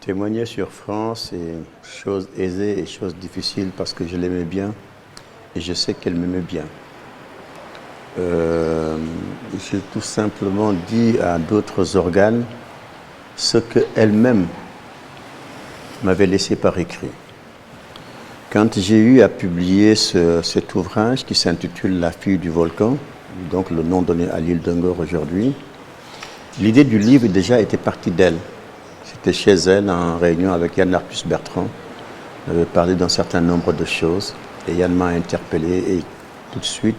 Témoigner sur France est chose aisée et chose difficile parce que je l'aimais bien et je sais qu'elle m'aimait bien. J'ai tout simplement dit à d'autres organes ce qu'elle-même m'avait laissé par écrit. Quand j'ai eu à publier cet ouvrage qui s'intitule La fille du volcan, donc le nom donné à l'île d'Ungor aujourd'hui, l'idée du livre déjà était partie d'elle. C'était chez elle en réunion avec Yann Arthus Bertrand. On avait parlé d'un certain nombre de choses et Yann m'a interpellé et tout de suite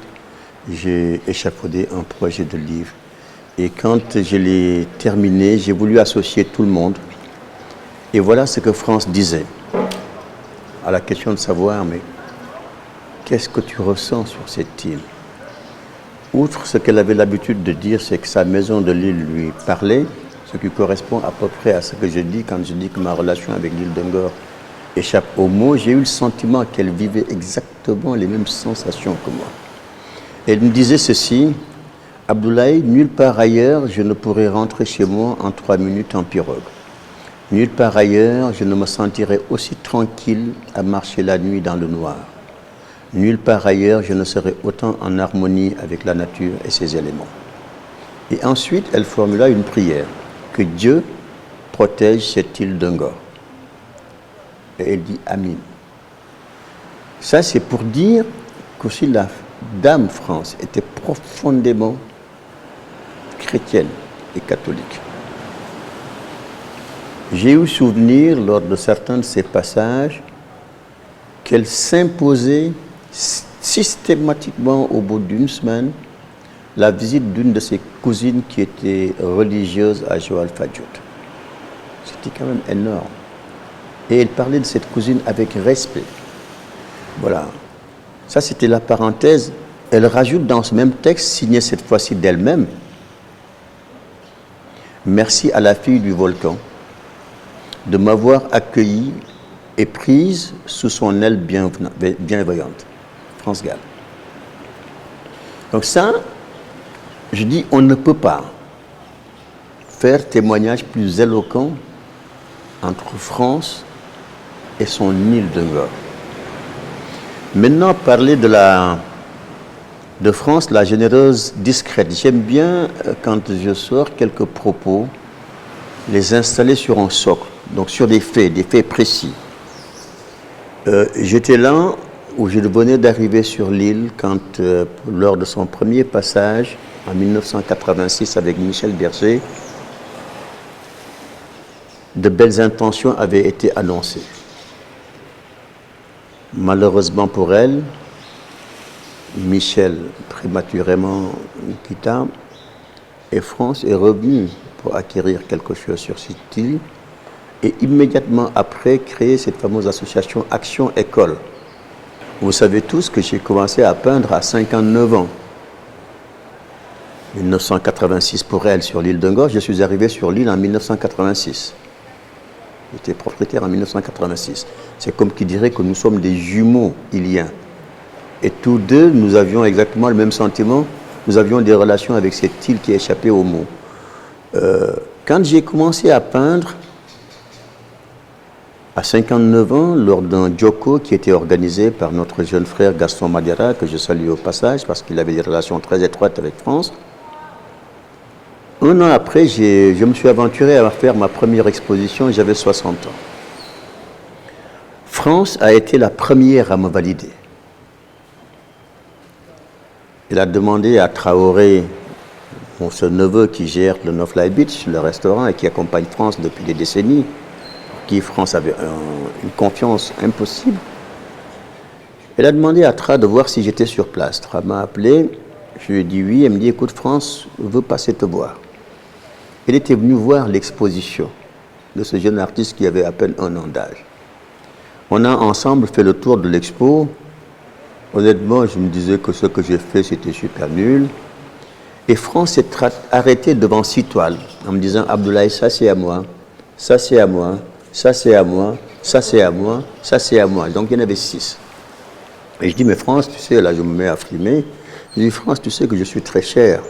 j'ai échafaudé un projet de livre. Et quand je l'ai terminé, j'ai voulu associer tout le monde. Et voilà ce que France disait à la question de savoir, mais qu'est-ce que tu ressens sur cette île? Outre ce qu'elle avait l'habitude de dire, c'est que sa maison de l'île lui parlait, ce qui correspond à peu près à ce que je dis quand je dis que ma relation avec l'île d'Ungor échappe aux mots. J'ai eu le sentiment qu'elle vivait exactement les mêmes sensations que moi. Elle me disait ceci: Abdoulaye, nulle part ailleurs je ne pourrais rentrer chez moi en 3 minutes en pirogue. Nulle part ailleurs je ne me sentirais aussi tranquille à marcher la nuit dans le noir. Nulle part ailleurs je ne serais autant en harmonie avec la nature et ses éléments. Et ensuite, elle formula une prière: que Dieu protège cette île d'Ungor. Et elle dit Amin. Ça, c'est pour dire qu'aussi la Dame France était profondément chrétienne et catholique. J'ai eu souvenir, lors de certains de ces passages, qu'elle s'imposait systématiquement au bout d'une semaine la visite d'une de ses cousines qui était religieuse à Joal Fadjout. C'était quand même énorme. Et elle parlait de cette cousine avec respect. Voilà. Ça, c'était la parenthèse. Elle rajoute dans ce même texte, signé cette fois-ci d'elle-même: merci à la fille du volcan de m'avoir accueilli et prise sous son aile bienveillante. France Gall. Donc ça, je dis, on ne peut pas faire témoignage plus éloquent entre France et son île d'Ungor. Maintenant, parler de France, la généreuse discrète. J'aime bien, quand je sors quelques propos, les installer sur un socle, donc sur des faits précis. J'étais là où je venais d'arriver sur l'île quand, lors de son premier passage, en 1986 avec Michel Berger, de belles intentions avaient été annoncées. Malheureusement pour elle, Michel prématurément quitta et France est revenue pour acquérir quelque chose sur cette île et immédiatement après créer cette fameuse association Action École. Vous savez tous que j'ai commencé à peindre à 59 ans. 1986 pour elle sur l'île d'Ungor, je suis arrivé sur l'île en 1986. J'étais propriétaire en 1986. C'est comme qui dirait que nous sommes des jumeaux iliens. Et tous deux, nous avions exactement le même sentiment. Nous avions des relations avec cette île qui échappait aux mots. Quand j'ai commencé à peindre, à 59 ans, lors d'un Djoko qui était organisé par notre jeune frère Gaston Madiara, que je salue au passage parce qu'il avait des relations très étroites avec France, un an après, je me suis aventuré à faire ma première exposition, j'avais 60 ans. France a été la première à me valider. Elle a demandé à Traoré, ce neveu qui gère le No Fly Beach, le restaurant, et qui accompagne France depuis des décennies, pour qui France avait une confiance impossible. Elle a demandé à Tra de voir si j'étais sur place. Tra m'a appelé, je lui ai dit oui, elle me dit écoute France, veut passer te voir. Elle était venue voir l'exposition de ce jeune artiste qui avait à peine 1 an d'âge. On a ensemble fait le tour de l'expo. Honnêtement, je me disais que ce que j'ai fait, c'était super nul. Et France s'est arrêtée devant 6 toiles en me disant Abdoulaye, ça c'est à moi, ça c'est à moi, ça c'est à moi, ça c'est à moi, ça c'est à moi. Donc il y en avait 6. Et je dis mais France, tu sais, là je me mets à frimer. Je dis France, tu sais que je suis très cher.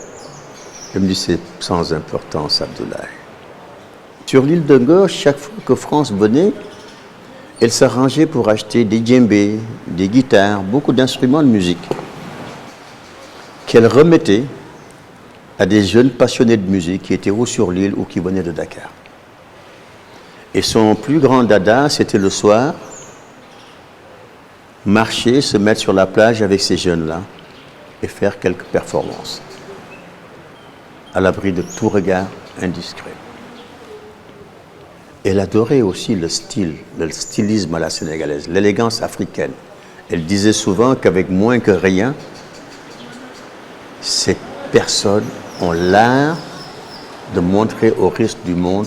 Elle me dit c'est sans importance Abdoulaye. Sur l'île de Ngor, chaque fois que France venait, elle s'arrangeait pour acheter des djembés, des guitares, beaucoup d'instruments de musique qu'elle remettait à des jeunes passionnés de musique qui étaient ou sur l'île ou qui venaient de Dakar. Et son plus grand dada, c'était le soir, marcher, se mettre sur la plage avec ces jeunes-là et faire quelques performances, à l'abri de tout regard indiscret. Elle adorait aussi le style, le stylisme à la sénégalaise, l'élégance africaine. Elle disait souvent qu'avec moins que rien, ces personnes ont l'art de montrer au reste du monde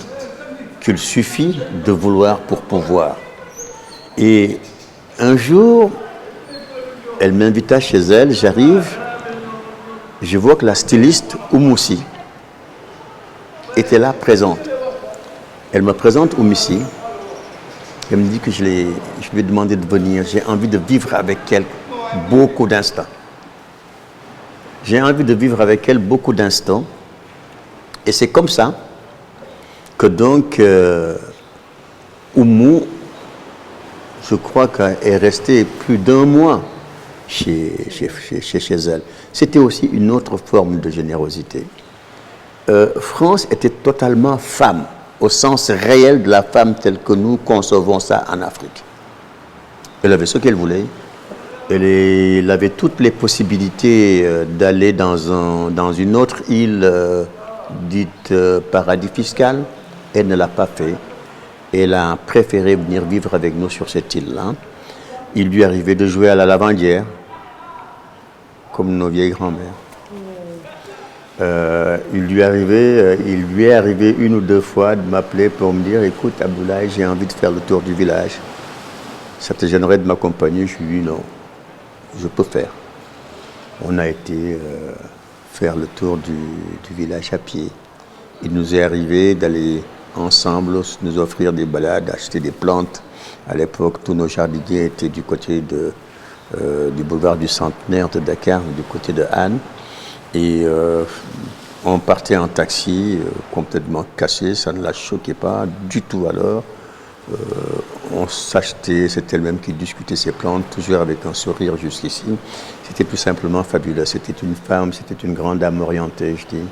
qu'il suffit de vouloir pour pouvoir. Et un jour, elle m'invita chez elle, j'arrive, je vois que la styliste Oumoussi était là présente. Elle me présente Oumoussi, elle me dit que je lui ai demandé de venir, j'ai envie de vivre avec elle beaucoup d'instants. J'ai envie de vivre avec elle beaucoup d'instants. Et c'est comme ça que donc Oumou, je crois qu'elle est restée plus d'1 mois chez elle. C'était aussi une autre forme de générosité. France était totalement femme, au sens réel de la femme telle que nous concevons ça en Afrique. Elle avait ce qu'elle voulait. Elle avait toutes les possibilités d'aller dans une autre île dite paradis fiscal. Elle ne l'a pas fait. Elle a préféré venir vivre avec nous sur cette île-là. Il lui arrivait de jouer à la lavandière, comme nos vieilles grand-mères. Il lui est arrivé 1 ou 2 fois de m'appeler pour me dire « Écoute, Abdoulaye, j'ai envie de faire le tour du village. Ça te gênerait de m'accompagner ?» Je lui ai dit « Non, je peux faire. » On a été faire le tour du village à pied. Il nous est arrivé d'aller ensemble nous offrir des balades, acheter des plantes. À l'époque, tous nos jardiniers étaient du côté du boulevard du Centenaire de Dakar, du côté de Anne. Et on partait en taxi, complètement cassé, ça ne la choquait pas du tout alors. On s'achetait, c'est elle-même qui discutait ses plantes, toujours avec un sourire jusqu'ici. C'était tout simplement fabuleux. C'était une femme, c'était une grande âme orientée, je dis.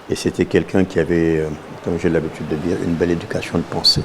Et c'était quelqu'un qui avait, comme j'ai l'habitude de dire, une belle éducation de pensée.